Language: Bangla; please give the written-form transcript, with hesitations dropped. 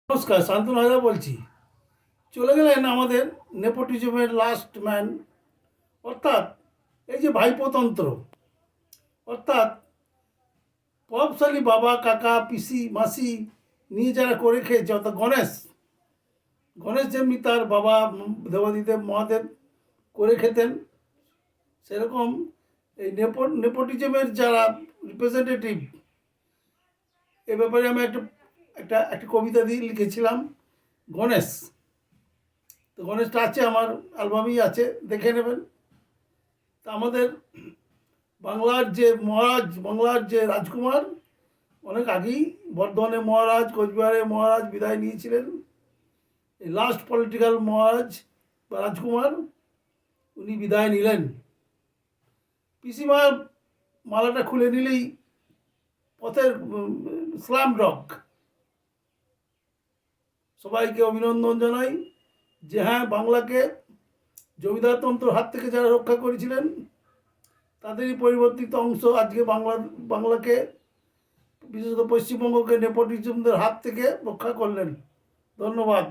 নমস্কার, শান্তনু হাজরা বলছি। চলে গেলেন আমাদের নেপোটিজমের লাস্ট ম্যান, অর্থাৎ এই যে ভাইপোতন্ত্র, অর্থাৎ প্রভাবশালী বাবা, কাকা, পিসি, মাসি নিয়ে যারা করে খেয়েছে, অর্থাৎ গণেশ। গণেশ যেমনি তার বাবা দেবাদিদেব মহাদেব করে খেতেন, সেরকম এই নেপোটিজমের যারা রিপ্রেজেন্টেটিভ, এ ব্যাপারে আমি একটা কবিতা দিয়ে লিখেছিলাম, গণেশ। তো গণেশটা আছে, আমার অ্যালবামেই আছে, দেখে নেবেন। তা আমাদের বাংলার যে রাজকুমার, অনেক আগেই বর্ধমানে মহারাজ, কোচবিহারে মহারাজ বিদায় নিয়েছিলেন। এই লাস্ট পলিটিক্যাল মহারাজ বা রাজকুমার, উনি বিদায় নিলেন। পিসিমার মালাটা খুলে নিলেই পথের স্ল্যাম ডগ। সবাইকে অভিনন্দন জানাই যে হ্যাঁ, বাংলাকে জমিদারতন্ত্রের হাত থেকে যারা রক্ষা করেছিলেন, তাদেরই পরিবর্তিত অংশ আজকে বাংলাকে, বিশেষত পশ্চিমবঙ্গকে নেপোটিজমদের হাত থেকে রক্ষা করলেন। ধন্যবাদ।